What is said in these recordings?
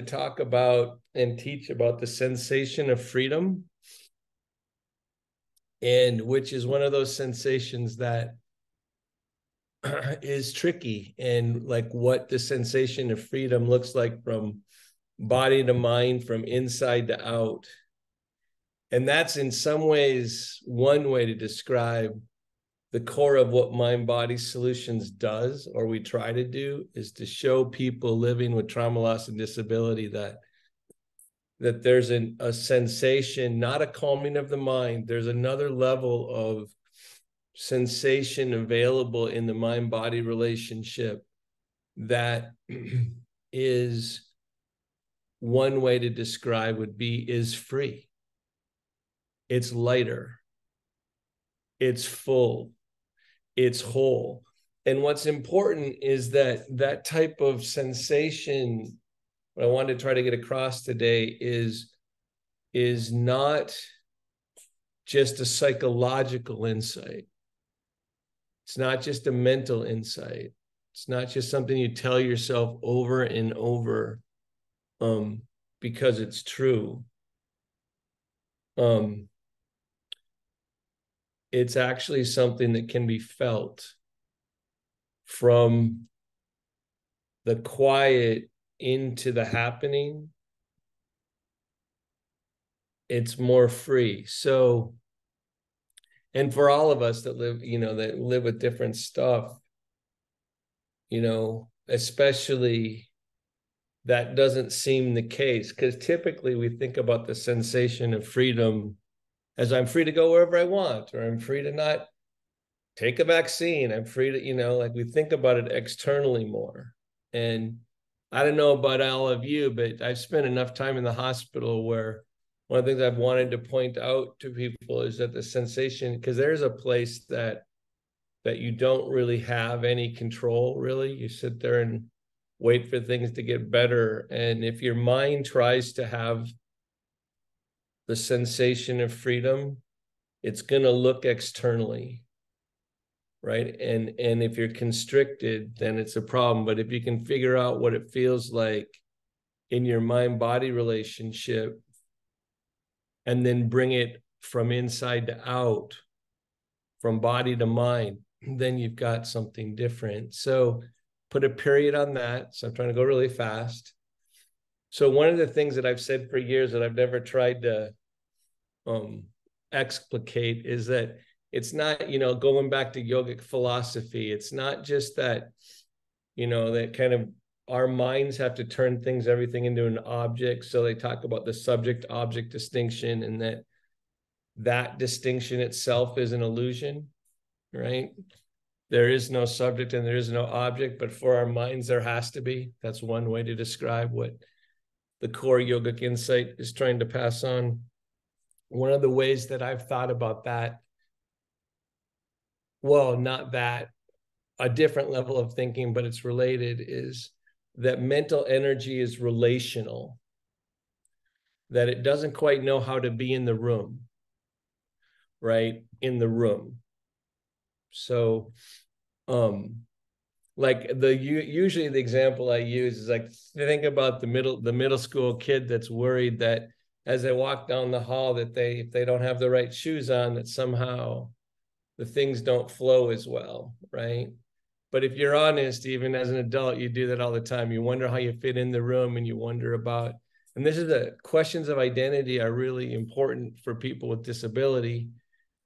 talk about and teach about the sensation of freedom, and which is one of those sensations that is tricky, and like what the sensation of freedom looks like from body to mind, from inside to out. And that's in some ways one way to describe the core of what Mind Body Solutions does, or we try to do, is to show people living with trauma, loss, and disability that there's a sensation, not a calming of the mind. There's another level of sensation available in the mind-body relationship that is, one way to describe would be, is free. It's lighter. It's full. It's whole. And what's important is that that type of sensation, what I wanted to try to get across today, is not just a psychological insight. It's not just a mental insight. It's not just something you tell yourself over and over because it's true. It's actually something that can be felt from the quiet into the happening. It's more free. So, and for all of us that live, that live with different stuff, especially that doesn't seem the case, because typically we think about the sensation of freedom as I'm free to go wherever I want, or I'm free to not take a vaccine. I'm free to, like we think about it externally more. And I don't know about all of you, but I've spent enough time in the hospital where one of the things I've wanted to point out to people is that the sensation, because there's a place that you don't really have any control, really. You sit there and wait for things to get better. And if your mind tries to have the sensation of freedom, it's going to look externally, right? And if you're constricted, then it's a problem. But if you can figure out what it feels like in your mind-body relationship, and then bring it from inside to out, from body to mind, then you've got something different. So put a period on that. So I'm trying to go really fast. So one of the things that I've said for years that I've never tried to explicate is that it's not, going back to yogic philosophy, it's not just that, that kind of our minds have to turn everything into an object. So they talk about the subject object distinction, and that distinction itself is an illusion, right? There is no subject and there is no object, but for our minds, there has to be. That's one way to describe what the core yogic insight is trying to pass on. One of the ways that I've thought about that, well, not that, a different level of thinking, but it's related, is that mental energy is relational, that it doesn't quite know how to be in the room, right? In the room. So, like usually the example I use is like, think about the middle school kid that's worried that as they walk down the hall, that if they don't have the right shoes on, that somehow the things don't flow as well, right? But if you're honest, even as an adult, you do that all the time. You wonder how you fit in the room, and you wonder about, and this is the questions of identity are really important for people with disability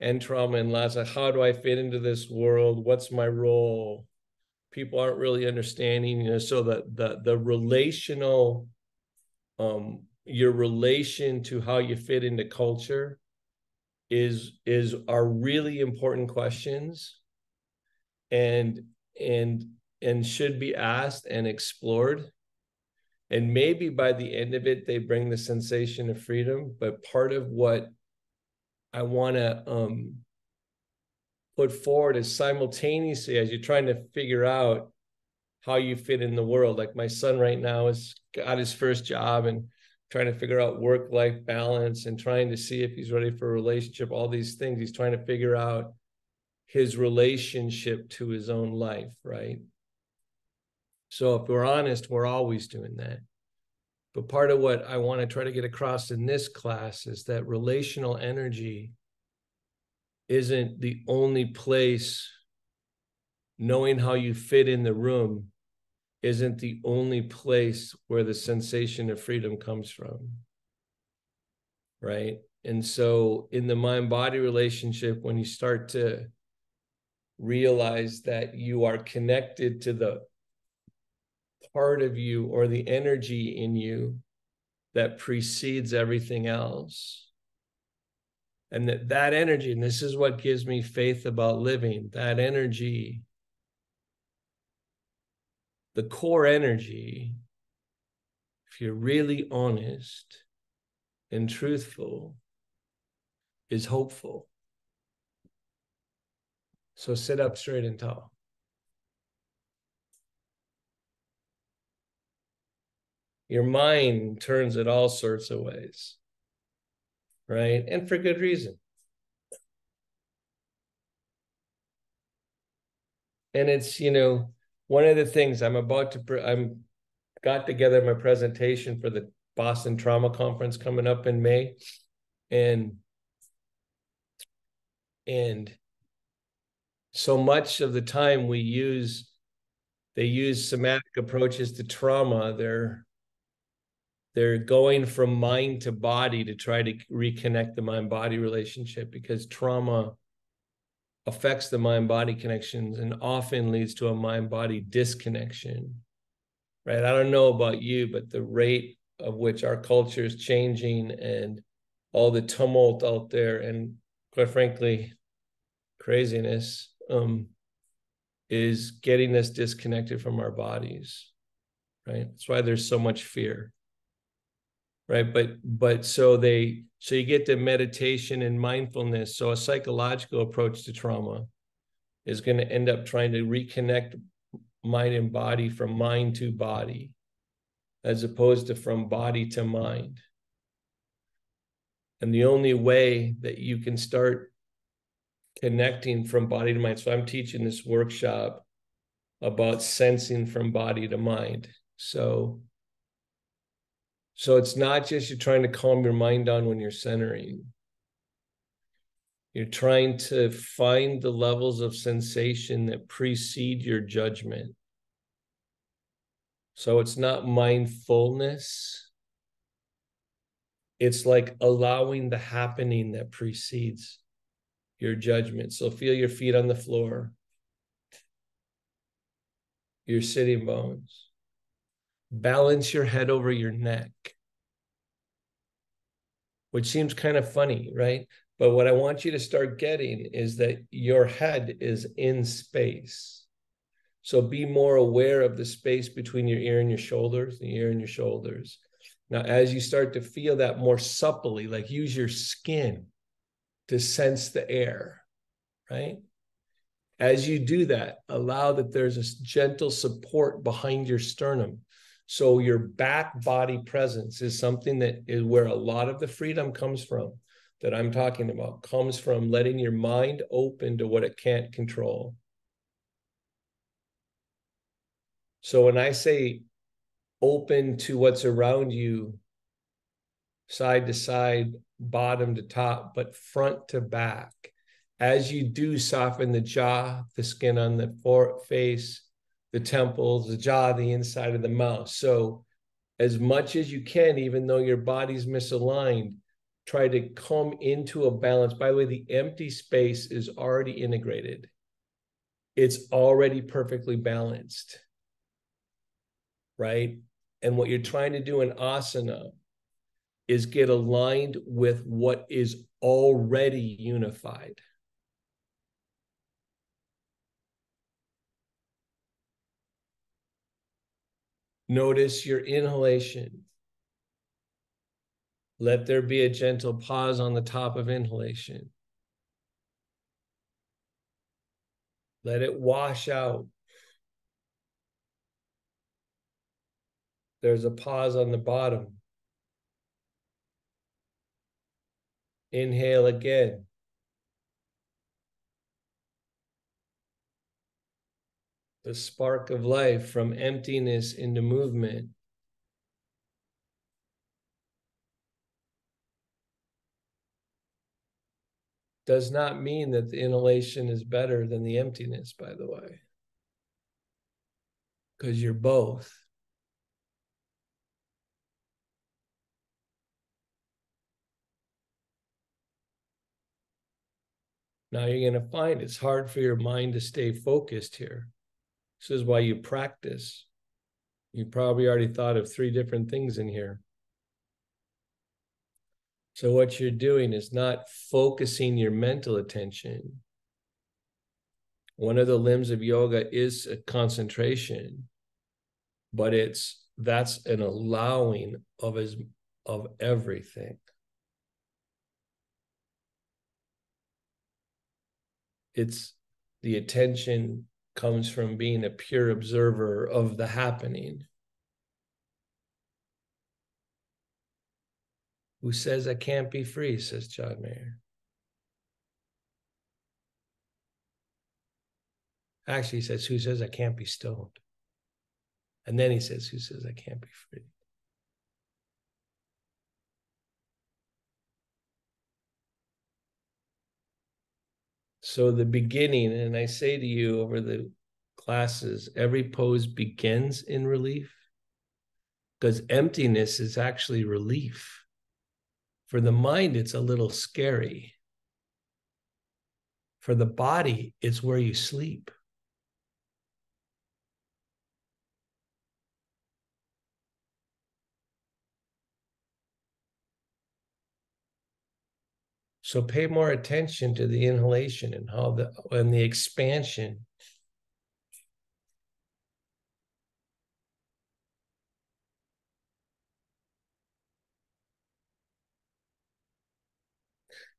and trauma and loss. Like, how do I fit into this world? What's my role? People aren't really understanding, so the relational, your relation to how you fit into culture are really important questions, and should be asked and explored. And maybe by the end of it, they bring the sensation of freedom. But part of what I want to put forward is, simultaneously, as you're trying to figure out how you fit in the world, like my son right now has got his first job and trying to figure out work-life balance and trying to see if he's ready for a relationship, all these things. He's trying to figure out his relationship to his own life, right? So if we're honest, we're always doing that. But part of what I want to try to get across in this class is that relational energy isn't the only place. Knowing how you fit in the room isn't the only place where the sensation of freedom comes from, right? And so in the mind-body relationship, when you start to realize that you are connected to the part of you or the energy in you that precedes everything else, and that energy, and this is what gives me faith about living, that energy, the core energy, if you're really honest and truthful, is hopeful. So sit up straight and tall. Your mind turns it all sorts of ways, right? And for good reason. And it's, one of the things I'm got together my presentation for the Boston Trauma Conference coming up in May. And so much of the time they use somatic approaches to trauma. They're going from mind to body to try to reconnect the mind-body relationship, because trauma affects the mind-body connections and often leads to a mind-body disconnection, right? I don't know about you, but the rate of which our culture is changing and all the tumult out there and, quite frankly, craziness, is getting us disconnected from our bodies, right? That's why there's so much fear, right? But so you get the meditation and mindfulness. So a psychological approach to trauma is going to end up trying to reconnect mind and body from mind to body, as opposed to from body to mind. And the only way that you can start connecting from body to mind. So I'm teaching this workshop about sensing from body to mind. So it's not just you're trying to calm your mind down when you're centering. You're trying to find the levels of sensation that precede your judgment. So it's not mindfulness. It's like allowing the happening that precedes your judgment. So feel your feet on the floor, your sitting bones. Balance your head over your neck, which seems kind of funny, right? But what I want you to start getting is that your head is in space. So be more aware of the space between your ear and your shoulders, the ear and your shoulders. Now, as you start to feel that more supplely, like use your skin to sense the air, right? As you do that, allow that there's a gentle support behind your sternum. So your back body presence is something that is where a lot of the freedom comes from, that I'm talking about, comes from letting your mind open to what it can't control. So when I say open to what's around you, side to side, bottom to top, but front to back, as you do soften the jaw, the skin on the face, the temples, the jaw, the inside of the mouth. So as much as you can, even though your body's misaligned, try to come into a balance. By the way, the empty space is already integrated. It's already perfectly balanced, right? And what you're trying to do in asana is get aligned with what is already unified. Notice your inhalation. Let there be a gentle pause on the top of inhalation. Let it wash out. There's a pause on the bottom. Inhale again. The spark of life from emptiness into movement. does not mean that the inhalation is better than the emptiness, by the way, because you're both. Now you're going to find it's hard for your mind to stay focused here. This is why you practice. You probably already thought of 3 different things in here. So what you're doing is not focusing your mental attention. One of the limbs of yoga is a concentration, but that's an allowing of everything. It's the attention comes from being a pure observer of the happening. Who says I can't be free, says John Mayer. Actually, he says, who says I can't be stoned? And then he says, who says I can't be free? So the beginning, and I say to you over the classes, every pose begins in relief, because emptiness is actually relief. For the mind, it's a little scary. For the body, it's where you sleep. So pay more attention to the inhalation and how the expansion.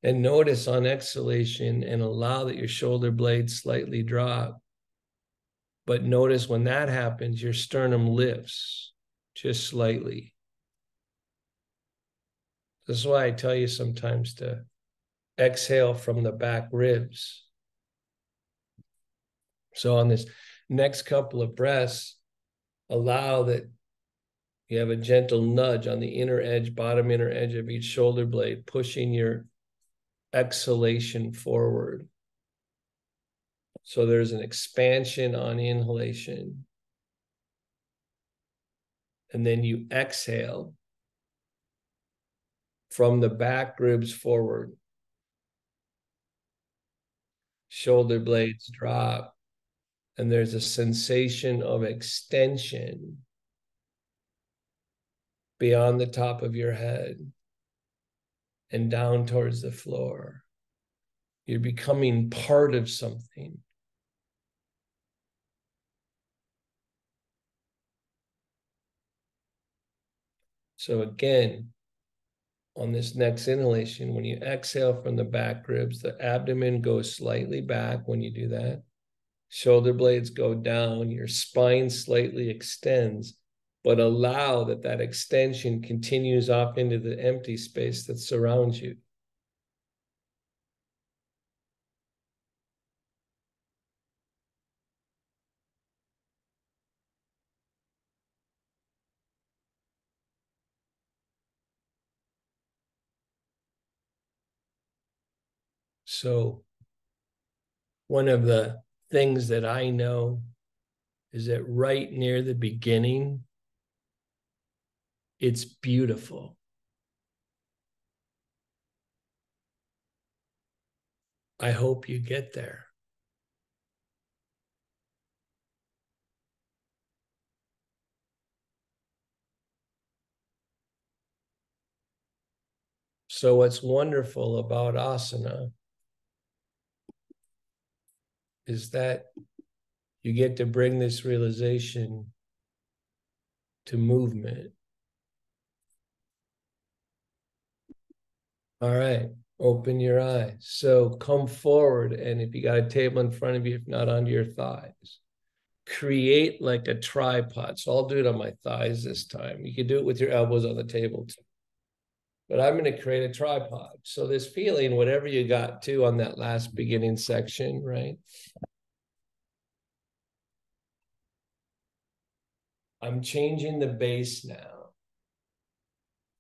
And notice on exhalation and allow that your shoulder blades slightly drop. But notice when that happens, your sternum lifts just slightly. This is why I tell you sometimes to exhale from the back ribs. So on this next couple of breaths, allow that you have a gentle nudge on the inner edge, bottom inner edge of each shoulder blade, pushing your exhalation forward. So there's an expansion on inhalation. And then you exhale from the back ribs forward. Shoulder blades drop. And there's a sensation of extension beyond the top of your head and down towards the floor. You're becoming part of something. So again, on this next inhalation, when you exhale from the back ribs, the abdomen goes slightly back when you do that. Shoulder blades go down, your spine slightly extends, but allow that extension continues off into the empty space that surrounds you. So one of the things that I know is that right near the beginning, it's beautiful. I hope you get there. So what's wonderful about asana is that you get to bring this realization to movement. All right, open your eyes. So come forward, and if you got a table in front of you, if not onto your thighs, create like a tripod. So I'll do it on my thighs this time. You can do it with your elbows on the table too. But I'm going to create a tripod. So this feeling, whatever you got to on that last beginning section, right? I'm changing the base now.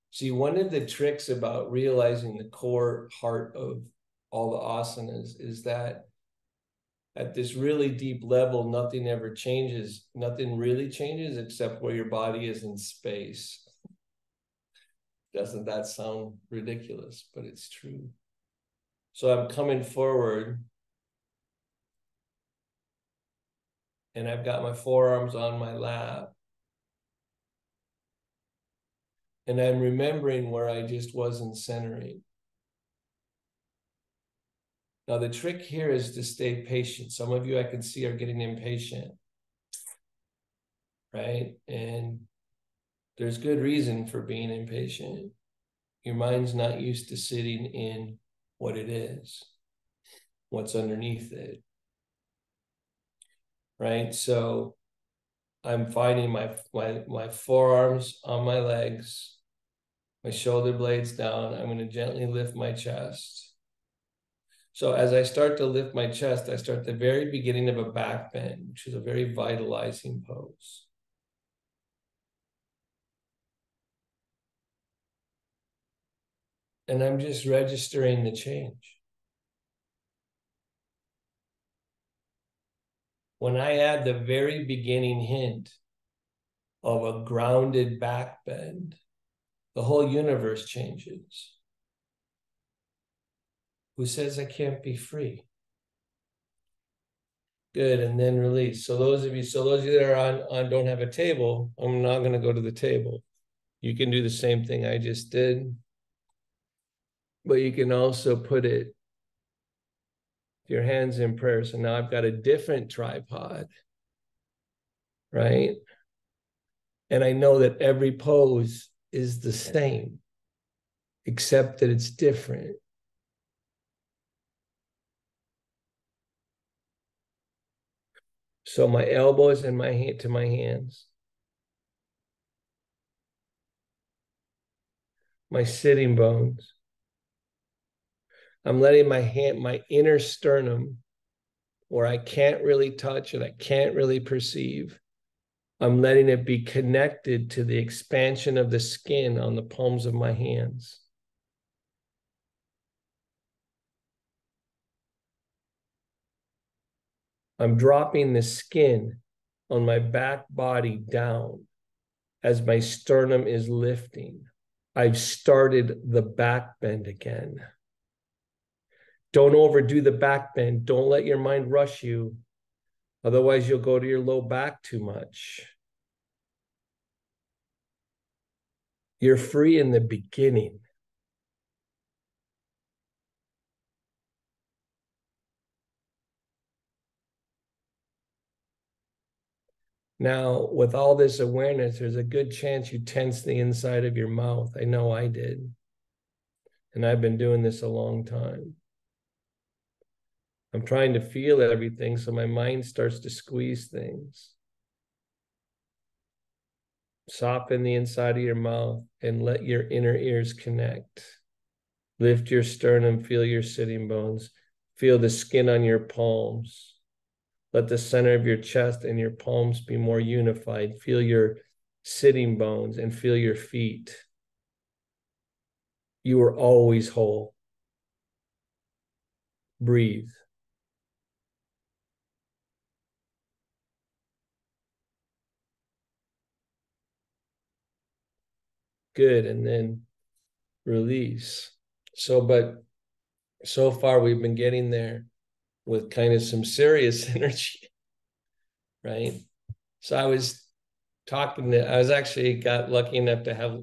See, one of the tricks about realizing the core heart of all the asanas, is that at this really deep level, nothing ever changes. Nothing really changes except where your body is in space. Doesn't that sound ridiculous? But it's true. So I'm coming forward and I've got my forearms on my lap. And I'm remembering where I just wasn't centering. Now, the trick here is to stay patient. Some of you I can see are getting impatient, right? And there's good reason for being impatient. Your mind's not used to sitting in what it is, what's underneath it, right? So I'm finding my forearms on my legs, my shoulder blades down. I'm going to gently lift my chest. So as I start to lift my chest, I start the very beginning of a back bend, which is a very vitalizing pose. And I'm just registering the change. When I add the very beginning hint of a grounded back bend, the whole universe changes. Who says I can't be free? Good, and then release. So those of you that are on don't have a table, I'm not going to go to the table. You can do the same thing I just did, but you can also put it, your hands in prayer. So now I've got a different tripod, right? And I know that every pose is the same, except that it's different. So my elbows and my hand to my hands. My sitting bones. I'm letting my inner sternum, where I can't really touch and I can't really perceive, I'm letting it be connected to the expansion of the skin on the palms of my hands. I'm dropping the skin on my back body down as my sternum is lifting. I've started the back bend again. Don't overdo the back bend. Don't let your mind rush you. Otherwise, you'll go to your low back too much. You're free in the beginning. Now, with all this awareness, there's a good chance you tense the inside of your mouth. I know I did. And I've been doing this a long time. I'm trying to feel everything, so my mind starts to squeeze things. Soften the inside of your mouth and let your inner ears connect. Lift your sternum, feel your sitting bones, feel the skin on your palms. Let the center of your chest and your palms be more unified. Feel your sitting bones and feel your feet. You are always whole. Breathe. Good, and then release. But so far we've been getting there with kind of some serious energy, right? So I was actually got lucky enough to have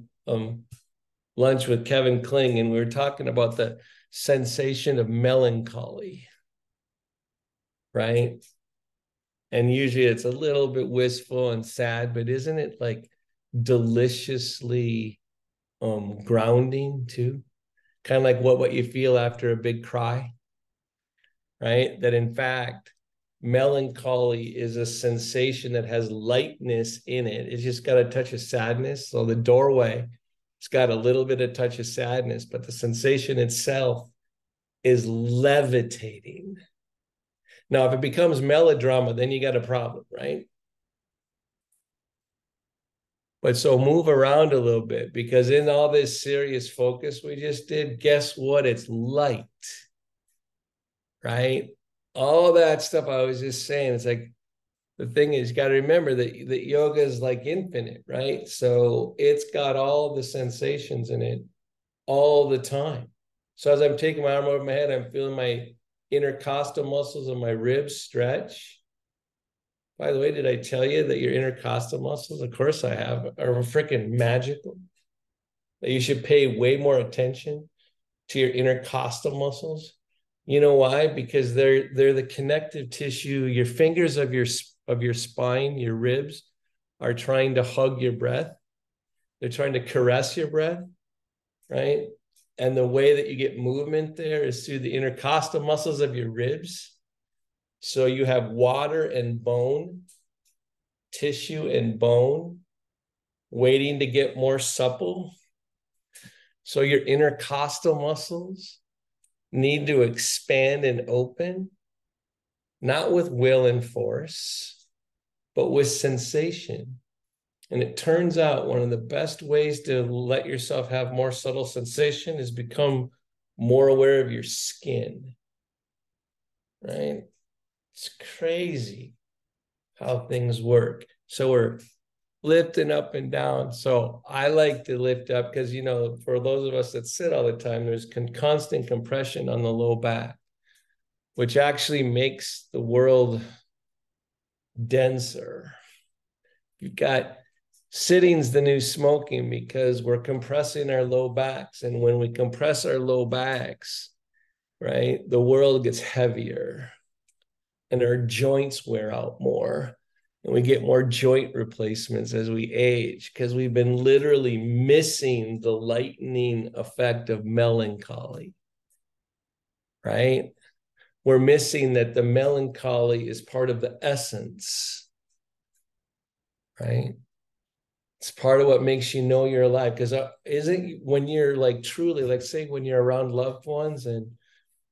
lunch with Kevin Kling, and we were talking about the sensation of melancholy, right? And usually it's a little bit wistful and sad, but isn't it like deliciously grounding too? Kind of like what you feel after a big cry, right? That in fact, melancholy is a sensation that has lightness in it. It's just got a touch of sadness. So the doorway, it's got a little bit of touch of sadness, but the sensation itself is levitating. Now, if it becomes melodrama, then you got a problem, right? But so move around a little bit, because in all this serious focus we just did, guess what? It's light. right? All that stuff I was just saying, it's like, the thing is, you got to remember that yoga is like infinite, right? So it's got all the sensations in it all the time. So as I'm taking my arm over my head, I'm feeling my intercostal muscles of my ribs stretch. By the way, did I tell you that your intercostal muscles, of course I have, are freaking magical? That you should pay way more attention to your intercostal muscles. You know why? Because they're the connective tissue. Your fingers of your spine, your ribs, are trying to hug your breath. They're trying to caress your breath, right? And the way that you get movement there is through the intercostal muscles of your ribs. So you have water and bone, tissue and bone, waiting to get more supple. So your intercostal muscles need to expand and open, not with will and force, but with sensation. And it turns out one of the best ways to let yourself have more subtle sensation is become more aware of your skin, right? It's crazy how things work. So we're lifting up and down. So I like to lift up because, you know, for those of us that sit all the time, there's constant compression on the low back, which actually makes the world denser. You've got sitting's the new smoking because we're compressing our low backs. And when we compress our low backs, right, the world gets heavier and our joints wear out more. And we get more joint replacements as we age because we've been literally missing the lightening effect of melancholy, right? We're missing that the melancholy is part of the essence, right? It's part of what makes you know you're alive. Because isn't when you're like truly, like say when you're around loved ones and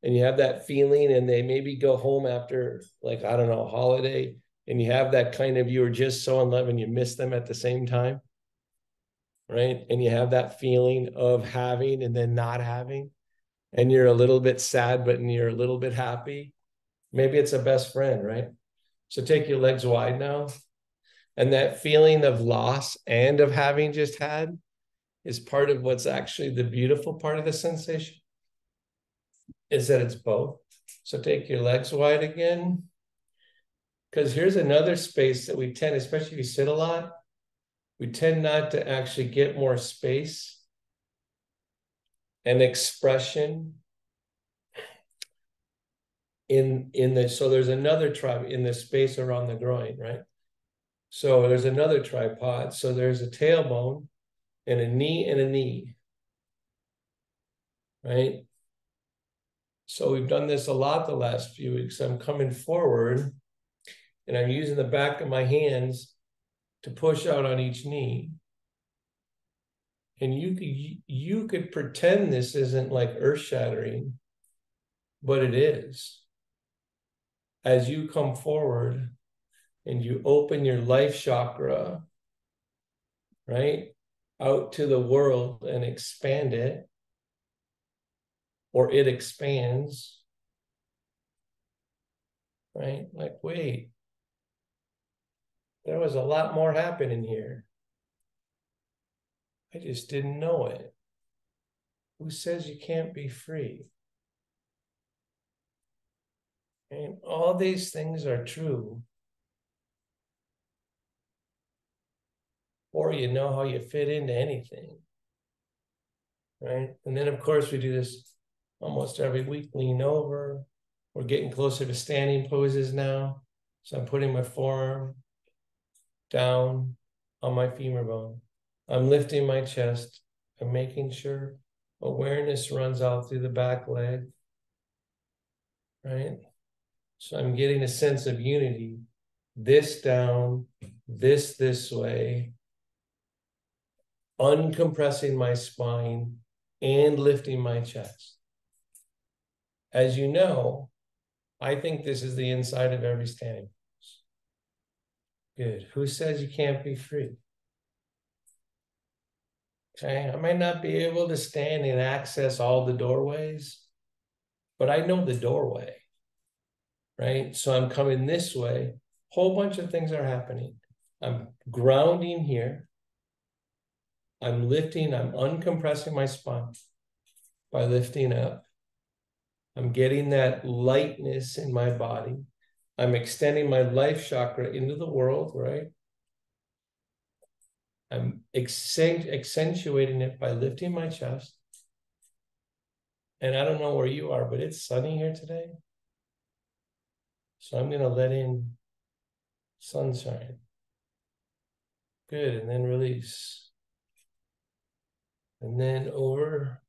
you have that feeling and they maybe go home after like, I don't know, a holiday, and you have that kind of, you were just so in love and you miss them at the same time, right? And you have that feeling of having and then not having, and you're a little bit sad, but you're a little bit happy. Maybe it's a best friend, right? So take your legs wide now. And that feeling of loss and of having just had is part of what's actually the beautiful part of the sensation, is that it's both. So take your legs wide again. Because here's another space that we tend, especially if you sit a lot, we tend not to actually get more space and expression in the, so there's another tribe in the space around the groin, right? So there's another tripod. So there's a tailbone and a knee, right? So we've done this a lot the last few weeks. I'm coming forward and I'm using the back of my hands to push out on each knee. And you could pretend this isn't like earth-shattering, but it is. As you come forward and you open your life chakra, right, out to the world and expand it, or it expands, right? Like, wait, there was a lot more happening here. I just didn't know it. Who says you can't be free? And all these things are true. Or you know how you fit into anything, right? And then, of course, we do this almost every week, lean over. We're getting closer to standing poses now. So I'm putting my forearm down on my femur bone. I'm lifting my chest. I'm making sure awareness runs out through the back leg, right? So I'm getting a sense of unity. This down, this way, uncompressing my spine and lifting my chest. As you know, I think this is the inside of every standing pose. Good. Who says you can't be free? Okay, I might not be able to stand and access all the doorways, but I know the doorway. right? So I'm coming this way. Whole bunch of things are happening. I'm grounding here. I'm lifting, I'm uncompressing my spine by lifting up. I'm getting that lightness in my body. I'm extending my life chakra into the world, right? I'm accentuating it by lifting my chest. And I don't know where you are, but it's sunny here today. So I'm going to let in sunshine. Good. And then release. And then over.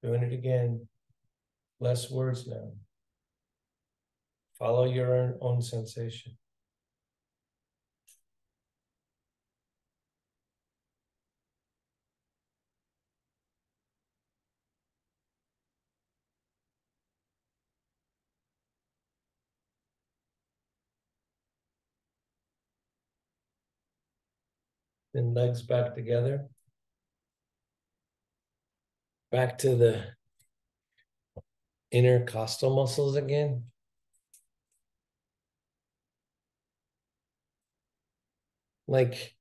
Doing it again. Less words now. Follow your own sensation. Then legs back together. Back to the intercostal muscles again. Like,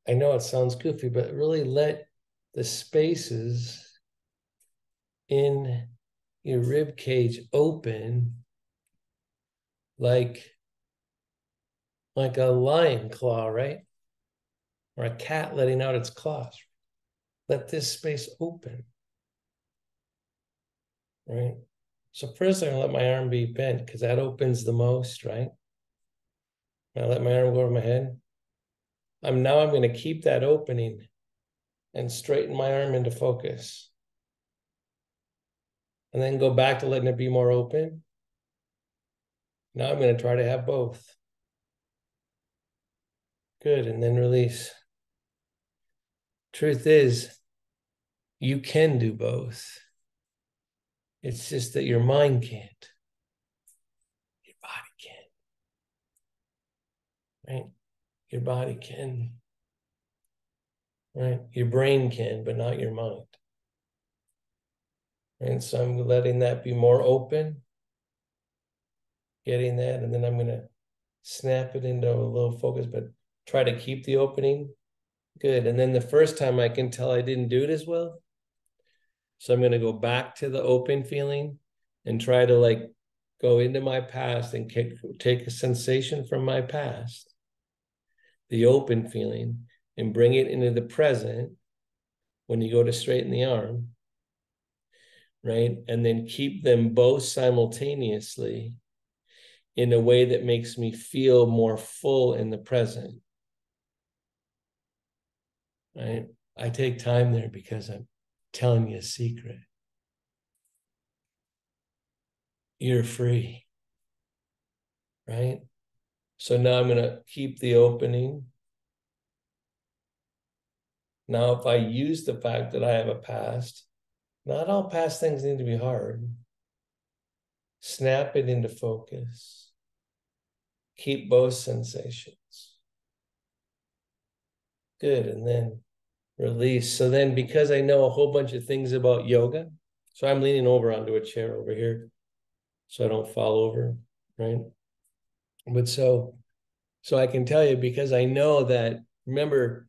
I know it sounds goofy, but really let the spaces in your rib cage open like a lion claw, right? Or a cat letting out its claws. Let this space open, right? So first I'm gonna let my arm be bent because that opens the most, right? I let my arm go over my head. I'm gonna keep that opening and straighten my arm into focus. And then go back to letting it be more open. Now I'm gonna try to have both. Good, and then release. Truth is, you can do both. It's just that your mind can't. Your body can, right? Your body can, right? Your brain can, but not your mind. And so I'm letting that be more open, getting that, and then I'm gonna snap it into a little focus, but try to keep the opening. Good, and then the first time I can tell I didn't do it as well. So I'm gonna go back to the open feeling and try to like go into my past and take a sensation from my past, the open feeling, and bring it into the present when you go to straighten the arm, right? And then keep them both simultaneously in a way that makes me feel more full in the present, right? I take time there because I'm telling you a secret. You're free, right? So now I'm going to keep the opening. Now, if I use the fact that I have a past, not all past things need to be hard. Snap it into focus. Keep both sensations. Good, and then release. So then, because I know a whole bunch of things about yoga, so I'm leaning over onto a chair over here so I don't fall over, right? But so I can tell you, because I know that, remember,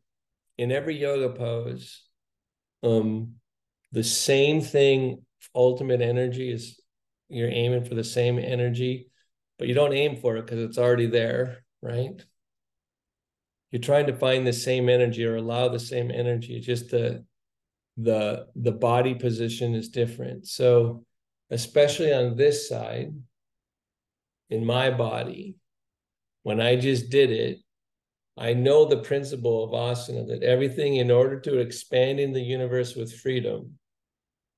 in every yoga pose, the same thing, ultimate energy is, you're aiming for the same energy, but you don't aim for it because it's already there, right? You're trying to find the same energy or allow the same energy. It's just the body position is different. So especially on this side, in my body, when I just did it, I know the principle of asana, that everything, in order to expand in the universe with freedom,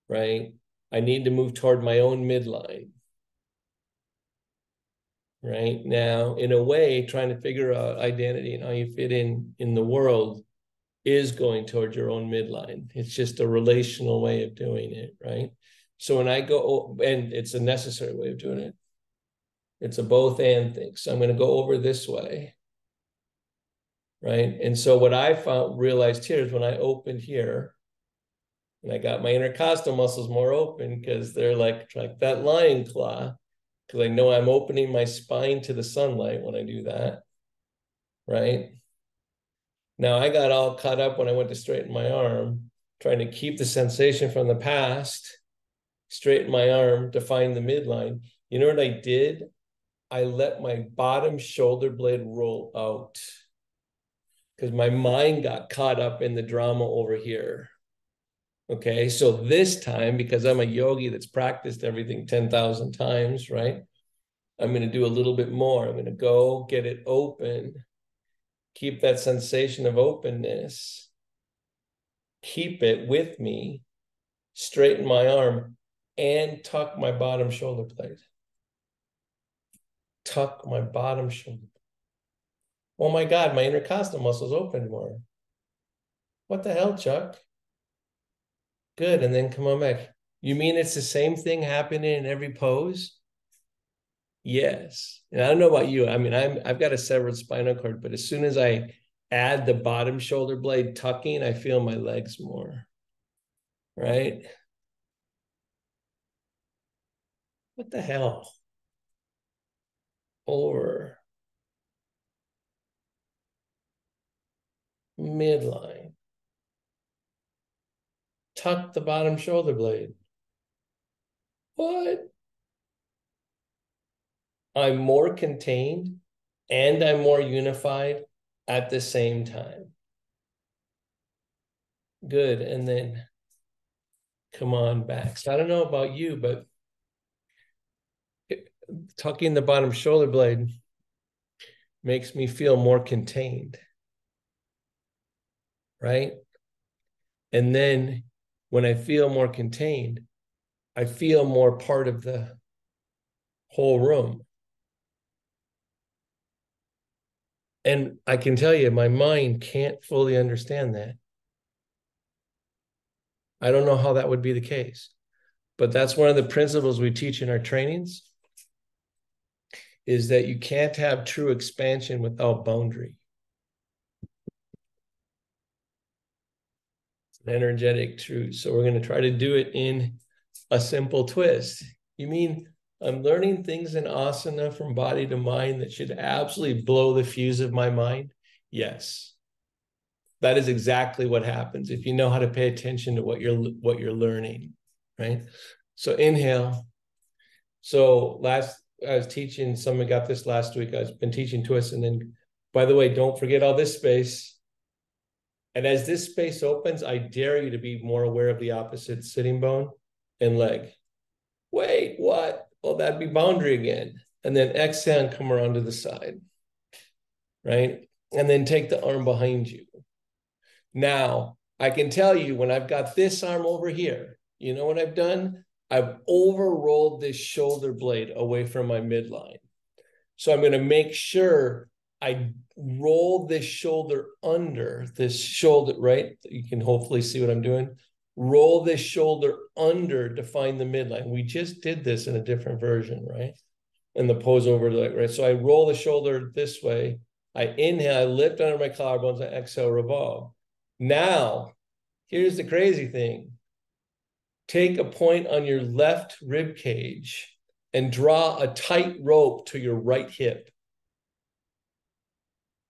right, I need to move toward my own midline. Right now, in a way, trying to figure out identity and how you fit in the world is going towards your own midline. It's just a relational way of doing it, right? So when I go, and it's a necessary way of doing it, it's a both and thing. So I'm going to go over this way. right? And so what I realized here is when I opened here, and I got my intercostal muscles more open because they're like that lion claw, because I know I'm opening my spine to the sunlight when I do that, right? Now I got all caught up when I went to straighten my arm, trying to keep the sensation from the past, straighten my arm to find the midline. You know what I did? I let my bottom shoulder blade roll out because my mind got caught up in the drama over here. Okay, so this time, because I'm a yogi that's practiced everything 10,000 times, right? I'm going to do a little bit more. I'm going to go get it open, keep that sensation of openness, keep it with me, straighten my arm, and tuck my bottom shoulder blade. Tuck my bottom shoulder. Oh my God, my intercostal muscles open more. What the hell, Chuck? Good, and then come on back. You mean it's the same thing happening in every pose? Yes. And I don't know about you. I mean, I've got a severed spinal cord, but as soon as I add the bottom shoulder blade tucking, I feel my legs more. Right? What the hell? Over midline. Tuck the bottom shoulder blade. What? I'm more contained and I'm more unified at the same time. Good. And then come on back. So I don't know about you, but tucking the bottom shoulder blade makes me feel more contained, right? And then when I feel more contained, I feel more part of the whole room. And I can tell you, my mind can't fully understand that. I don't know how that would be the case, but that's one of the principles we teach in our trainings, is that you can't have true expansion without boundary. It's an energetic truth. So we're going to try to do it in a simple twist. You mean I'm learning things in asana from body to mind that should absolutely blow the fuse of my mind? Yes. That is exactly what happens if you know how to pay attention to what you're learning, right? So inhale. So I was teaching, someone got this last week. I've been teaching twists, and then, by the way, don't forget all this space. And as this space opens, I dare you to be more aware of the opposite sitting bone and leg. Wait, what? Well, that'd be boundary again. And then exhale and come around to the side, right? And then take the arm behind you. Now, I can tell you when I've got this arm over here, you know what I've done? I've overrolled this shoulder blade away from my midline. So I'm going to make sure I roll this shoulder under this shoulder, right? You can hopefully see what I'm doing. Roll this shoulder under to find the midline. We just did this in a different version, right? And the pose over to right. So I roll the shoulder this way. I inhale, I lift under my collarbones, I exhale, revolve. Now, here's the crazy thing. Take a point on your left rib cage and draw a tight rope to your right hip.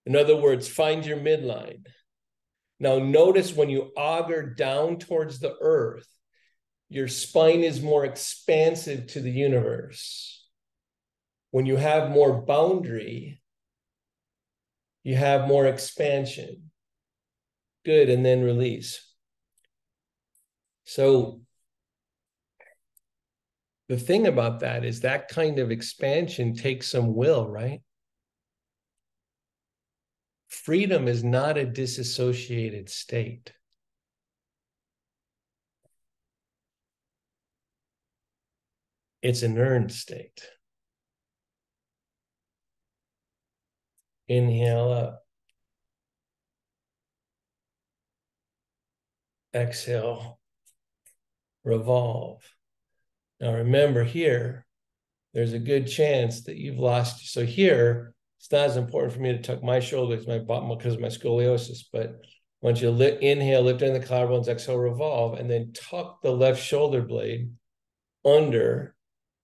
In other words, find your midline. Now notice when you auger down towards the earth, your spine is more expansive to the universe. When you have more boundary, you have more expansion. Good, and then release. So the thing about that is that kind of expansion takes some will, right? Freedom is not a disassociated state. It's an earned state. Inhale up. Exhale. Revolve. Now remember here, there's a good chance that you've lost. So here, It's not as important for me to tuck my shoulders, because of my scoliosis, but once you inhale, lift in the collarbones, exhale, revolve, and then tuck the left shoulder blade under.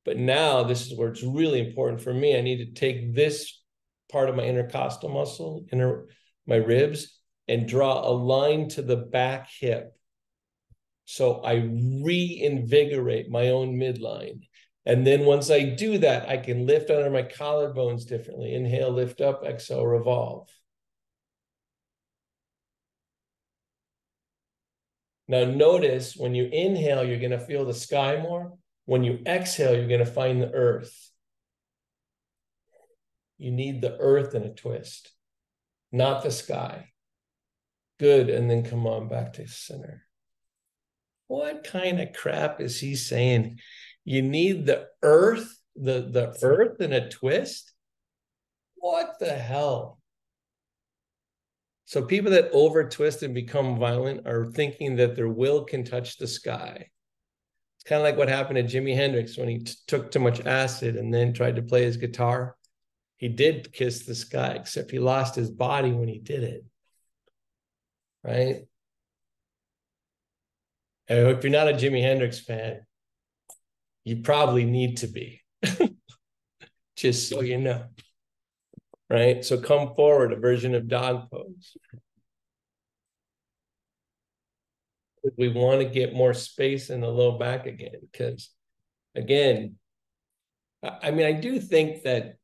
But now this is where it's really important for me. I need to take this part of my intercostal muscle, my ribs, and draw a line to the back hip. So I reinvigorate my own midline. And then once I do that, I can lift under my collarbones differently. Inhale, lift up, exhale, revolve. Now notice when you inhale, you're going to feel the sky more. When you exhale, you're going to find the earth. You need the earth in a twist, not the sky. Good. And then come on back to center. What kind of crap is he saying? You need the earth, the earth in a twist? What the hell? So people that over twist and become violent are thinking that their will can touch the sky. It's kind of like what happened to Jimi Hendrix when he took too much acid and then tried to play his guitar. He did kiss the sky, except he lost his body when he did it. Right? And if you're not a Jimi Hendrix fan, you probably need to be. Just so you know. Right? So come forward, a version of dog pose. We want to get more space in the low back again, because again, I mean, I do think that,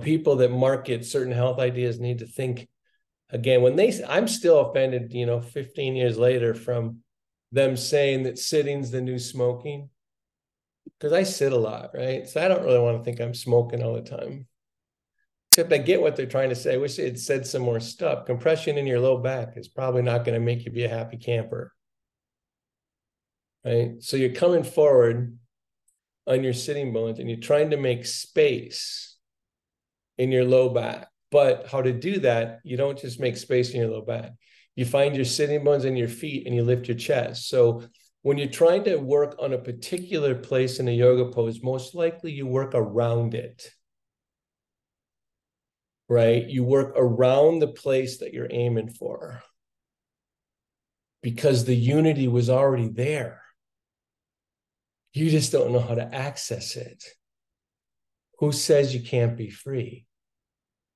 people that market certain health ideas need to think again, I'm still offended, 15 years later from them saying that sitting's the new smoking, because I sit a lot, right? So I don't really want to think I'm smoking all the time. Except I get what they're trying to say. I wish it said some more stuff. Compression in your low back is probably not going to make you be a happy camper. Right? So you're coming forward on your sitting bones and you're trying to make space in your low back. But how to do that, you don't just make space in your low back. You find your sitting bones in your feet and you lift your chest. So when you're trying to work on a particular place in a yoga pose, most likely you work around it. Right? You work around the place that you're aiming for because the unity was already there. You just don't know how to access it. Who says you can't be free?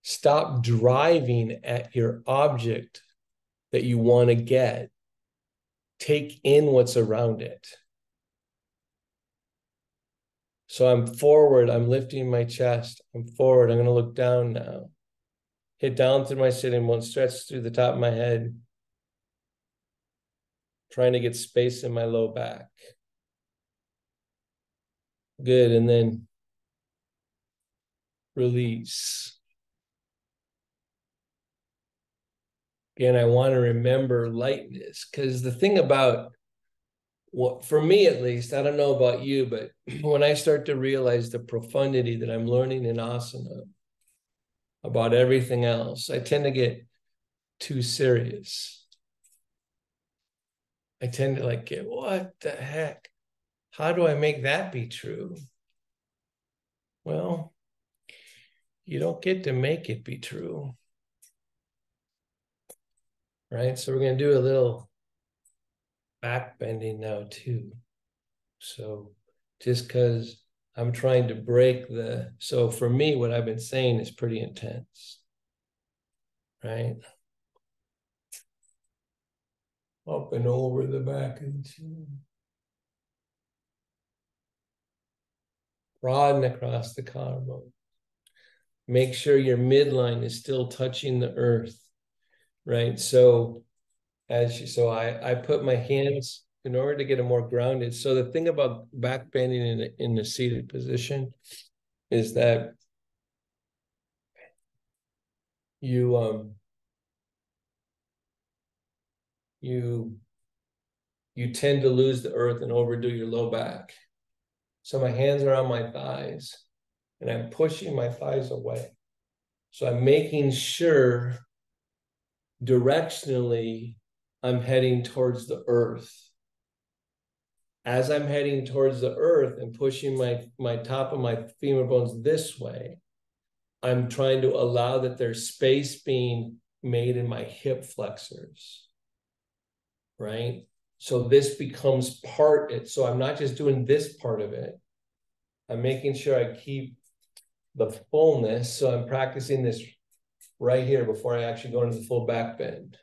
Stop driving at your object that you want to get. Take in what's around it. So I'm forward. I'm lifting my chest. I'm forward. I'm going to look down now. Hit down through my sitting bones, stretch through the top of my head. Trying to get space in my low back. Good. And then release. Again, I want to remember lightness, because the thing about, for me at least, I don't know about you, but when I start to realize the profundity that I'm learning in asana about everything else, I tend to get too serious. I tend to get, what the heck? How do I make that be true? Well, you don't get to make it be true. Right? So we're going to do a little back bending now too. So just because I'm trying to break so for me, what I've been saying is pretty intense. Right? Up and over the back of the chin. Broaden across the collarbone. Make sure your midline is still touching the earth. Right? So I put my hands in order to get it more grounded. So the thing about back bending in the seated position is that you tend to lose the earth and overdo your low back. So my hands are on my thighs and I'm pushing my thighs away. So I'm making sure directionally I'm heading towards the earth. As I'm heading towards the earth and pushing my top of my femur bones this way, I'm trying to allow that there's space being made in my hip flexors, right? So this becomes so I'm not just doing this part of it. I'm making sure I keep the fullness. So I'm practicing this right here before I actually go into the full back bend,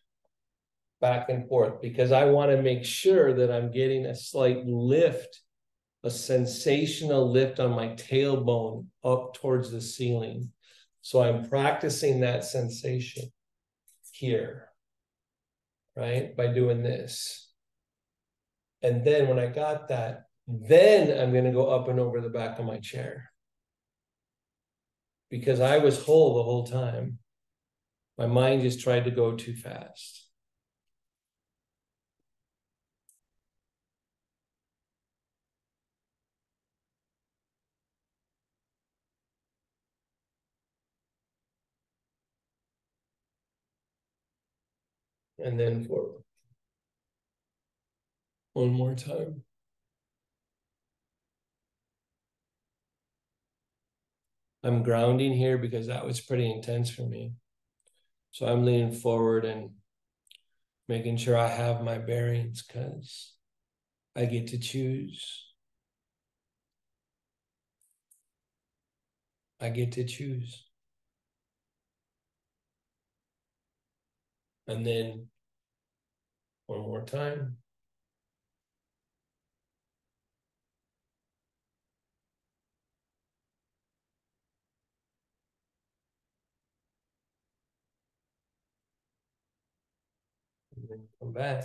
back and forth, because I want to make sure that I'm getting a slight lift, a sensational lift on my tailbone up towards the ceiling. So I'm practicing that sensation here, right? By doing this. And then when I got that, then I'm going to go up and over the back of my chair. Because I was whole the whole time. My mind just tried to go too fast. And then forward. One more time. I'm grounding here because that was pretty intense for me. So I'm leaning forward and making sure I have my bearings because I get to choose. I get to choose. And then one more time. And then come back.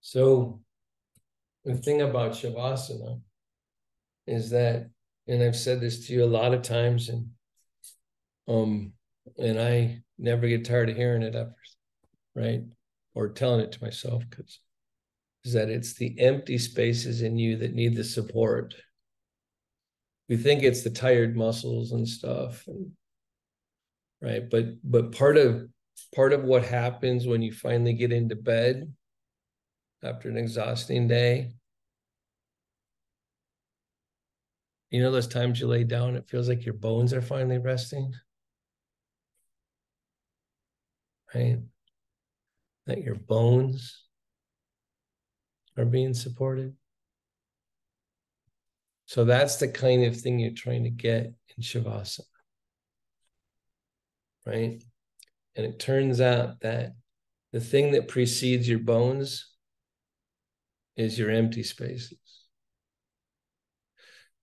So the thing about Shavasana is that, and I've said this to you a lot of times, and I never get tired of hearing it ever, right? Or telling it to myself, because is that it's the empty spaces in you that need the support. We think it's the tired muscles and stuff, right? But part of what happens when you finally get into bed after an exhausting day, you know, those times you lay down, it feels like your bones are finally resting, right? That your bones are being supported. So that's the kind of thing you're trying to get in Shavasana, right? And it turns out that the thing that precedes your bones is your empty spaces.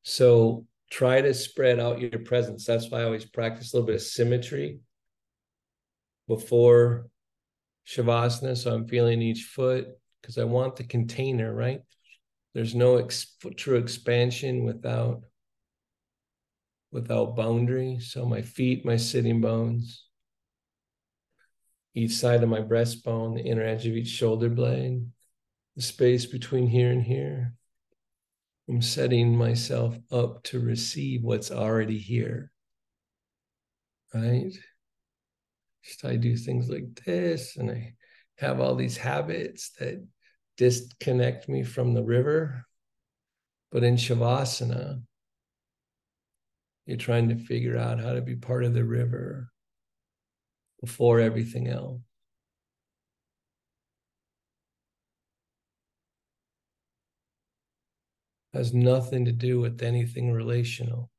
So try to spread out your presence. That's why I always practice a little bit of symmetry before Shavasana. So I'm feeling each foot because I want the container, right? There's no true expansion without boundary. So my feet, my sitting bones, each side of my breastbone, the inner edge of each shoulder blade, the space between here and here. I'm setting myself up to receive what's already here, right? Just I do things like this, and I have all these habits that disconnect me from the river. But in Shavasana, you're trying to figure out how to be part of the river before everything else. Has nothing to do with anything relational,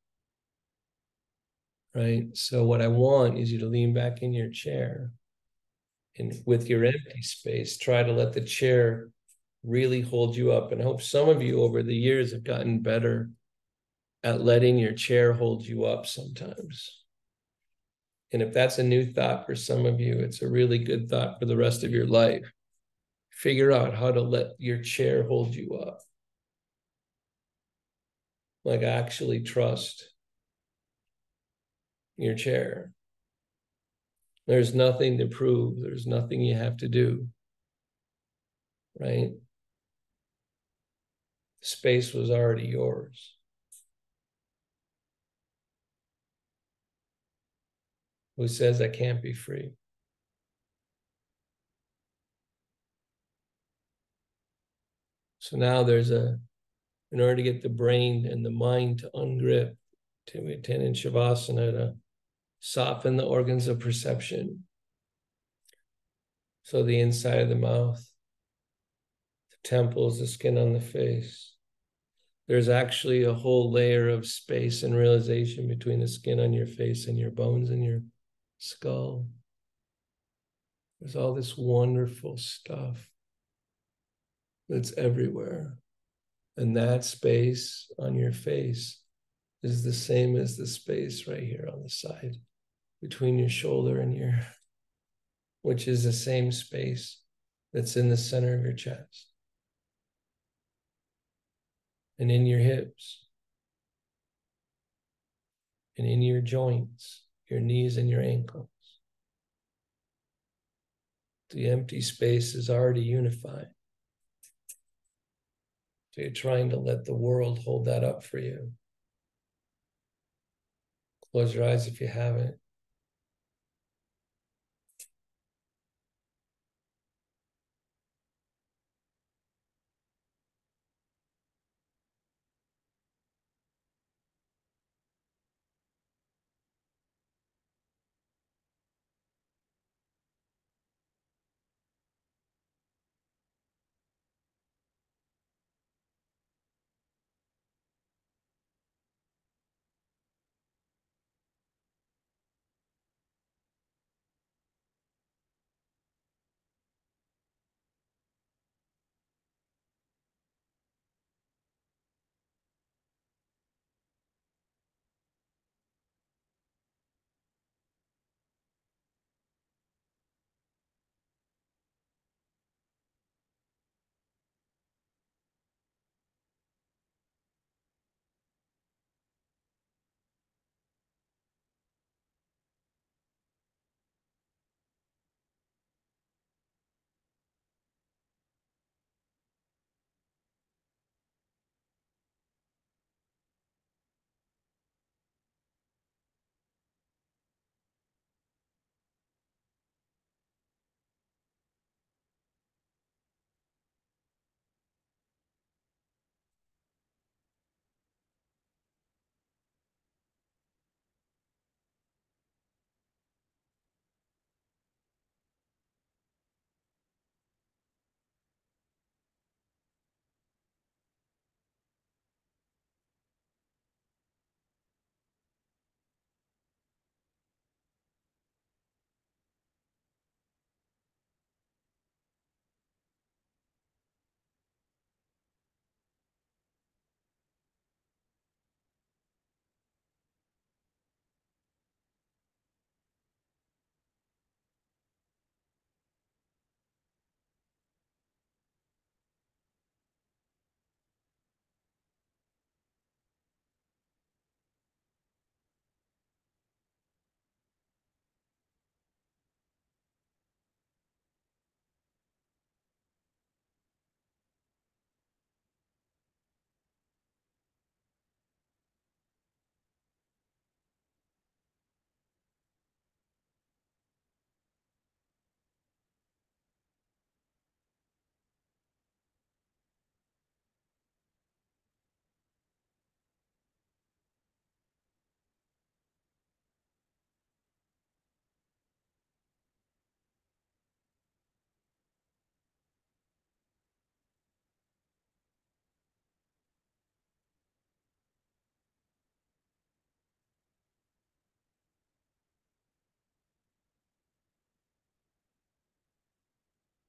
right? So what I want is you to lean back in your chair and with your empty space, try to let the chair really hold you up. And I hope some of you over the years have gotten better at letting your chair hold you up sometimes. And if that's a new thought for some of you, it's a really good thought for the rest of your life. Figure out how to let your chair hold you up. Like actually trust your chair. There's nothing to prove. There's nothing you have to do, right? Space was already yours. Who says I can't be free? So now in order to get the brain and the mind to ungrip, to attend in Shavasana, Soften the organs of perception. So the inside of the mouth, the temples, the skin on the face. There's actually a whole layer of space and realization between the skin on your face and your bones and your skull. There's all this wonderful stuff that's everywhere. And that space on your face is the same as the space right here on the side between your shoulder and your, which is the same space that's in the center of your chest and in your hips and in your joints, your knees and your ankles. The empty space is already unified. So you're trying to let the world hold that up for you. Close your eyes if you haven't.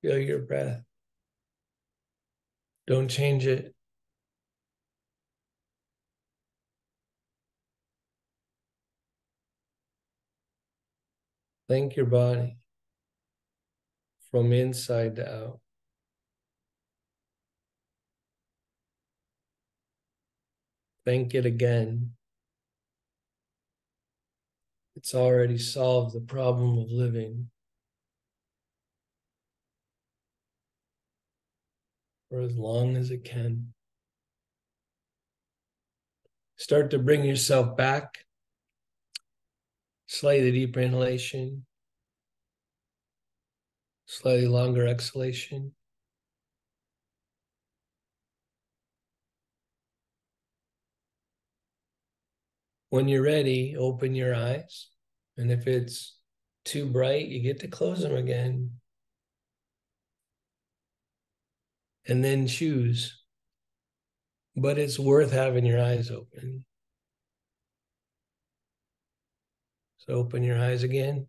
Feel your breath. Don't change it. Thank your body from inside to out. Thank it again. It's already solved the problem of living for as long as it can. Start to bring yourself back. Slightly deeper inhalation. Slightly longer exhalation. When you're ready, open your eyes. And if it's too bright, you get to close them again. And then choose. But it's worth having your eyes open. So open your eyes again.